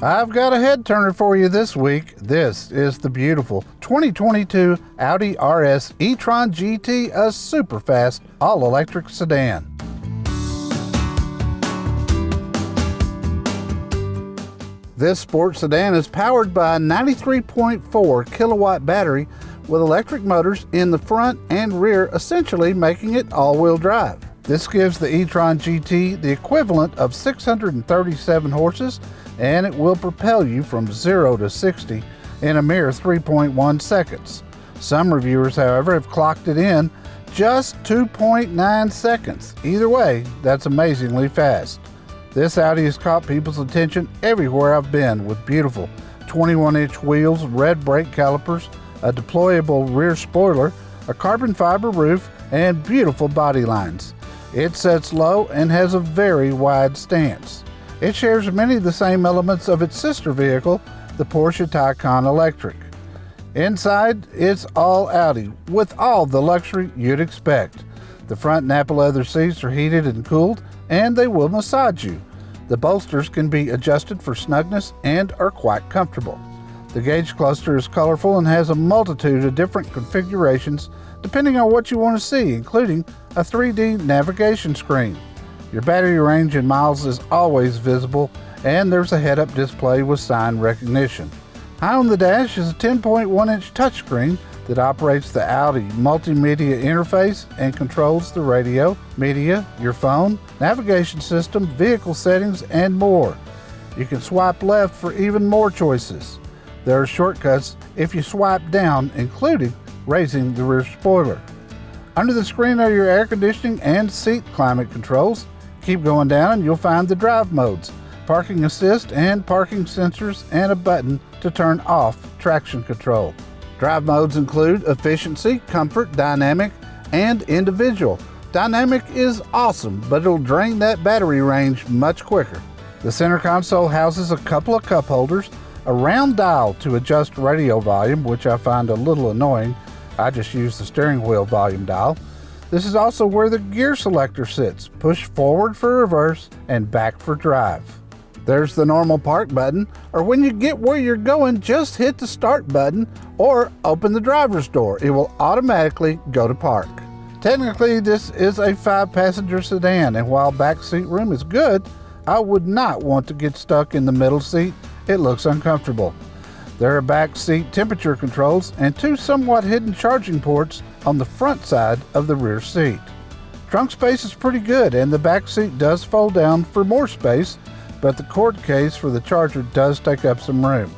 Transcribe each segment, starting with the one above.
I've got a head turner for you this week. This is the beautiful 2022 Audi RS e-tron GT, a super fast all-electric sedan. This sports sedan is powered by a 93.4 kilowatt battery with electric motors in the front and rear, essentially making it all-wheel drive. This gives the e-tron GT the equivalent of 637 horses, and it will propel you from 0 to 60 in a mere 3.1 seconds. Some reviewers, however, have clocked it in just 2.9 seconds. Either way, that's amazingly fast. This Audi has caught people's attention everywhere I've been with beautiful 21-inch wheels, red brake calipers, a deployable rear spoiler, a carbon fiber roof, and beautiful body lines. It sets low and has a very wide stance. It shares many of the same elements of its sister vehicle, the Porsche Taycan Electric. Inside, it's all Audi, with all the luxury you'd expect. The front Nappa leather seats are heated and cooled, and they will massage you. The bolsters can be adjusted for snugness and are quite comfortable. The gauge cluster is colorful and has a multitude of different configurations depending on what you want to see, including a 3D navigation screen. Your battery range in miles is always visible, and there's a head-up display with sign recognition. High on the dash is a 10.1-inch touchscreen that operates the Audi multimedia interface and controls the radio, media, your phone, navigation system, vehicle settings, and more. You can swipe left for even more choices. There are shortcuts if you swipe down, including raising the rear spoiler. Under the screen are your air conditioning and seat climate controls. Keep going down and you'll find the drive modes, parking assist and parking sensors, and a button to turn off traction control. Drive modes include efficiency, comfort, dynamic, and individual. Dynamic is awesome, but it'll drain that battery range much quicker. The center console houses a couple of cup holders, a round dial to adjust radio volume, which I find a little annoying. I just use the steering wheel volume dial. This is also where the gear selector sits. Push forward for reverse and back for drive. There's the normal park button, or when you get where you're going, just hit the start button or open the driver's door. It will automatically go to park. Technically, this is a 5-passenger sedan, and while back seat room is good, I would not want to get stuck in the middle seat. It looks uncomfortable. There are back seat temperature controls and 2 somewhat hidden charging ports on the front side of the rear seat. Trunk space is pretty good, and the back seat does fold down for more space, but the cord case for the charger does take up some room.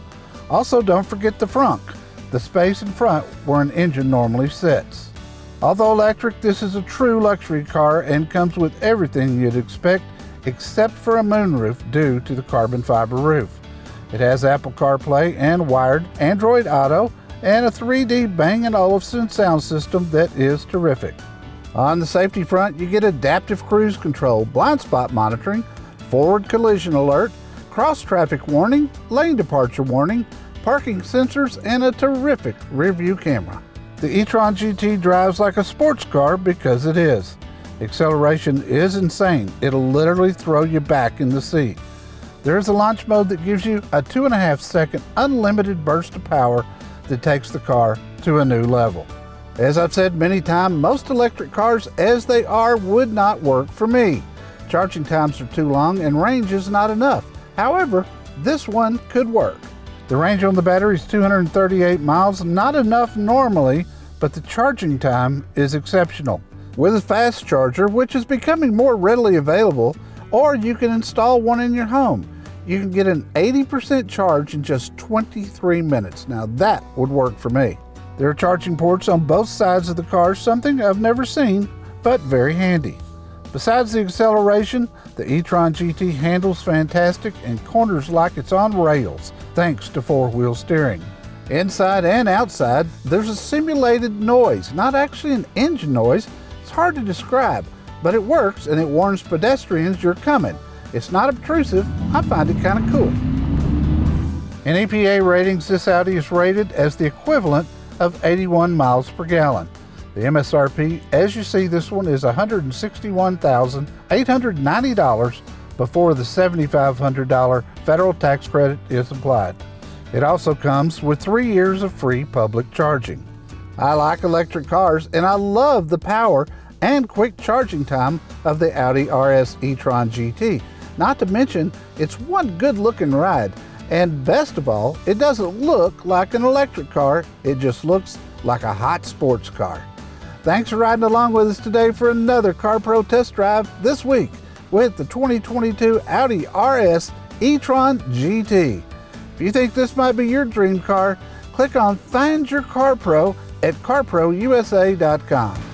Also, don't forget the frunk, the space in front where an engine normally sits. Although electric, this is a true luxury car and comes with everything you'd expect except for a moonroof due to the carbon fiber roof. It has Apple CarPlay and wired Android Auto and a 3D Bang & Olufsen sound system that is terrific. On the safety front, you get adaptive cruise control, blind spot monitoring, forward collision alert, cross traffic warning, lane departure warning, parking sensors, and a terrific rear view camera. The e-tron GT drives like a sports car because it is. Acceleration is insane. It'll literally throw you back in the seat. There's a launch mode that gives you a 2.5-second unlimited burst of power that takes the car to a new level. As I've said many times, most electric cars as they are would not work for me. Charging times are too long and range is not enough. However, this one could work. The range on the battery is 238 miles, not enough normally, but the charging time is exceptional. With a fast charger, which is becoming more readily available, or you can install one in your home, you can get an 80% charge in just 23 minutes. Now that would work for me. There are charging ports on both sides of the car, something I've never seen, but very handy. Besides the acceleration, the e-tron GT handles fantastic and corners like it's on rails, thanks to 4-wheel steering. Inside and outside, there's a simulated noise, not actually an engine noise. It's hard to describe, but it works and it warns pedestrians you're coming. It's not obtrusive. I find it kind of cool. In EPA ratings, this Audi is rated as the equivalent of 81 miles per gallon. The MSRP, as you see, this one is $161,890, before the $7,500 federal tax credit is applied. It also comes with 3 years of free public charging. I like electric cars and I love the power and quick charging time of the Audi RS e-tron GT. Not to mention, it's one good looking ride. And best of all, it doesn't look like an electric car, it just looks like a hot sports car. Thanks for riding along with us today for another CarPro test drive this week with the 2022 Audi RS e-tron GT. If you think this might be your dream car, click on Find Your CarPro at carprousa.com.